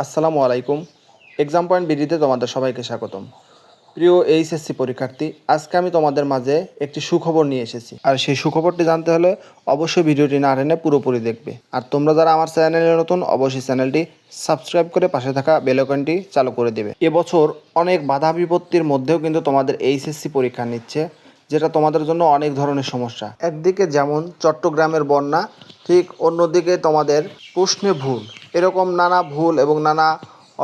আসসালামু আলাইকুম। Exam point বিডিতে তোমাদের সবাইকে স্বাগতম। প্রিয় এইচএসসি পরীক্ষার্থী, আজকে আমি তোমাদের মাঝে একটি সুখবর নিয়ে এসেছি। আর সেই সুখবরটি জানতে হলে অবশ্যই ভিডিওটি না টেনে পুরোপুরি দেখবে। আর তোমরা যারা আমার চ্যানেলে নতুন, অবশ্যই চ্যানেলটি সাবস্ক্রাইব করে পাশে থাকা বেল আইকনটি চালু করে দেবে। এবছর অনেক বাধা বিপত্তির মধ্যেও কিন্তু তোমাদের এইচএসসি পরীক্ষা নিচ্ছে, যেটা তোমাদের জন্য অনেক ধরনের সমস্যা। একদিকে যেমন চট্টগ্রামের বন্যা, ঠিক অন্যদিকে তোমাদের প্রশ্নে ভুল, এরকম নানা ভুল এবং নানা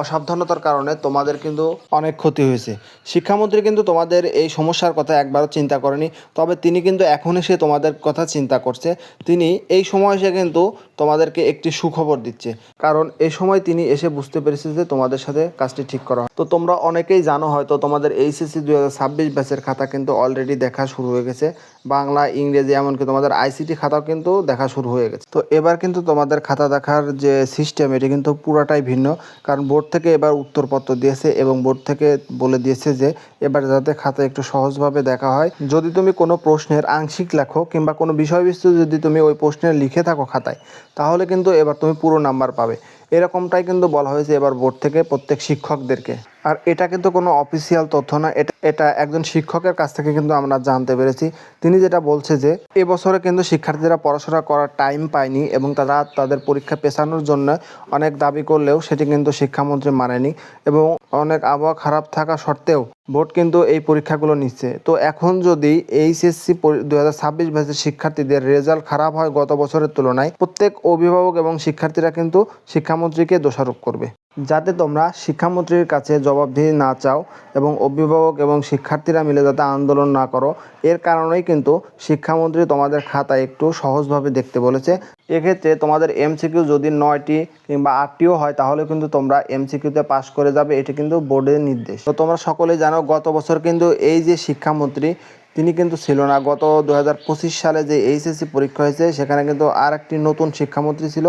অসাবধানতার কারণে তোমাদের কিন্তু অনেক ক্ষতি হয়েছে। শিক্ষামন্ত্রী কিন্তু তোমাদের এই সমস্যার কথা একবারও চিন্তা করেনি, তবে তিনি কিন্তু এখন এসে তোমাদের কথা চিন্তা করছে। তিনি এই সময় এসে কিন্তু তোমাদেরকে একটি সুখবর দিচ্ছে, কারণ এই সময় তিনি এসে বুঝতে পেরেছে যে তোমাদের সাথে কাজটি ঠিক করা হয়। তো তোমরা অনেকেই জানো হয়তো তোমাদের এইচএসসি 2026 ব্যাচের খাতা কিন্তু অলরেডি দেখা শুরু হয়ে গেছে। বাংলা, ইংরেজি, এমনকি তোমাদের আইসিটি খাতাও কিন্তু দেখা শুরু হয়ে গেছে। তো এবার কিন্তু তোমাদের খাতা দেখার যে সিস্টেম, এটি কিন্তু পুরাটাই ভিন্ন, কারণ বোর্ড থেকে এবার উত্তরপত্র দিয়েছে এবং বোর্ড থেকে বলে দিয়েছে যে এবার যাতে খাতা একটু সহজভাবে দেখা হয়। যদি তুমি কোনো প্রশ্নের আংশিক লেখো কিংবা কোনো বিষয়বস্তু যদি তুমি ওই প্রশ্নে লিখে থাকো খাতায়, তাহলে কিন্তু এবার তুমি পুরো নাম্বার পাবে। এরকমটাই কিন্তু বলা হয়েছে এবার বোর্ড থেকে প্রত্যেক শিক্ষকদেরকে। আর এটা কিন্তু কোনো অফিসিয়াল তথ্য না, এটা একজন শিক্ষকের কাছ থেকে কিন্তু আমরা জানতে পেরেছি। তিনি যেটা বলছে যে এবছরে কিন্তু শিক্ষার্থীরা পড়াশোনা করার টাইম পায়নি এবং তারা তাদের পরীক্ষা পেছানোর জন্য অনেক দাবি করলেও সেটি কিন্তু শিক্ষামন্ত্রী মানেনি এবং অনেক আবহাওয়া খারাপ থাকা সত্ত্বেও বোর্ড কিন্তু এই পরীক্ষাগুলো নিচ্ছে। তো এখন যদি এইচএসসি 2026 ব্যাচের শিক্ষার্থীদের রেজাল্ট খারাপ হয় গত বছরের তুলনায়, প্রত্যেক অভিভাবক এবং শিক্ষার্থীরা কিন্তু শিক্ষামন্ত্রীকে দোষারোপ করবে। যাতে তোমরা শিক্ষামন্ত্রীর কাছে জবাবদিহি না চাও এবং অভিভাবক এবং শিক্ষার্থীরা মিলে যাতে আন্দোলন না করো, এর কারণেই কিন্তু শিক্ষামন্ত্রী তোমাদের খাতা একটু সহজভাবে দেখতে বলেছে। এক্ষেত্রে তোমাদের এমসিকিউ যদি 9টি কিংবা 8টিও হয়, তাহলে কিন্তু তোমরা এমসিকিউতে পাশ করে যাবে, এটি কিন্তু বোর্ডের নির্দেশ। তো তোমরা সকলেই জানো গত বছর কিন্তু এই যে শিক্ষামন্ত্রী, তিনি কিন্তু ছিল না। গত 2025 সালে যে এইচএসসি পরীক্ষা হয়েছে, সেখানে কিন্তু আর একটি নতুন শিক্ষামন্ত্রী ছিল।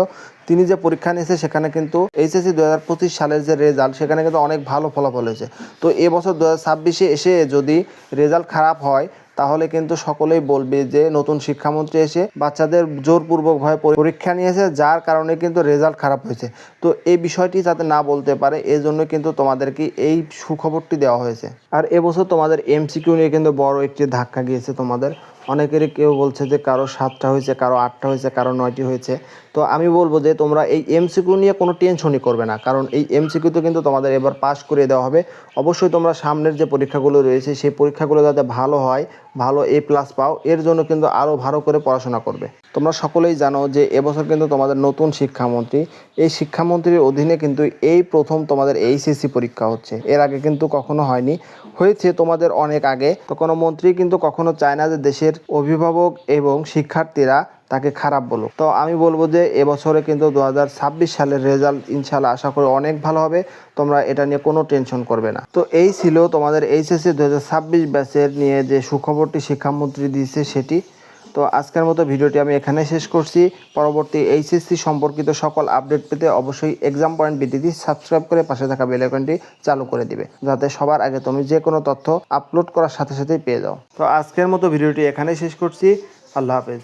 তিনি যে পরীক্ষা নিয়েছে সেখানে কিন্তু এইচএসসি 2025 সালের যে রেজাল্ট, সেখানে কিন্তু অনেক ভালো ফলাফল হয়েছে। তো এবছর 2026-এ এসে যদি রেজাল্ট খারাপ হয়, তাহলে কিন্তু সকলেই বলবে যে নতুন শিক্ষামন্ত্রী এসে বাচ্চাদের জোরপূর্বকভাবে পরীক্ষা নিয়েছে, যার কারণে কিন্তু রেজাল্ট খারাপ হয়েছে। তো এই বিষয়টি যাতে না বলতে পারে, এই জন্য কিন্তু তোমাদেরকে এই সুখবরটি দেওয়া হয়েছে। আর এবছর তোমাদের এমসিকিউ নিয়ে কিন্তু বড় একটি ধাক্কা গিয়েছে তোমাদের। অনেকেরই কেউ বলছে যে কারো 7টা হয়েছে, কারো 8টা হয়েছে, কারো 9টি হয়েছে। তো আমি বলবো যে তোমরা এই এমসিকিউ নিয়ে কোনো টেনশনই করবে না, কারণ এই এমসিকিউতে কিন্তু তোমাদের এবার পাস করে দেওয়া হবে। অবশ্যই তোমরা সামনের যে পরীক্ষাগুলো রয়েছে সেই পরীক্ষাগুলো যাতে ভালো হয়, ভালো A+ পাও, এর জন্য কিন্তু আরও ভালো করে পড়াশোনা করবে। তোমরা সকলেই জানো যে এবছর কিন্তু তোমাদের নতুন শিক্ষামন্ত্রী, এই শিক্ষামন্ত্রীর অধীনে কিন্তু এই প্রথম তোমাদের এইচএসসি পরীক্ষা হচ্ছে। এর আগে কিন্তু কখনো হয়নি, হয়েছে তোমাদের অনেক আগে। তো কোনো মন্ত্রী কিন্তু কখনো চায় না যে দেশের অভিভাবক এবং শিক্ষার্থীরা তাকে খারাপ বলুক। তো আমি বলবো যে এবছরে কিন্তু 2026 সালের রেজাল্ট ইনশাল্লাহ আশা করি অনেক ভালো হবে। তোমরা এটা নিয়ে কোনো টেনশন করবে না। তো এই ছিল তোমাদের এইচএসসি 2026 ব্যাচের নিয়ে যে সুখবরটি শিক্ষামন্ত্রী দিয়েছে সেটি। তো আজকের মতো ভিডিওটি আমি এখানে শেষ করছি। পরবর্তী এইচএসসি সম্পর্কিত সকল আপডেট পেতে অবশ্যই এক্সাম পয়েন্ট বিডিটি সাবস্ক্রাইব করে পাশে থাকা বেল আইকনটি চালু করে দিবে, যাতে সবার আগে তুমি যে কোনো তথ্য আপলোড করার সাথে সাথেই পেয়ে যাও। তো আজকের মতো ভিডিওটি এখানেই শেষ করছি। আল্লাহ হাফেজ।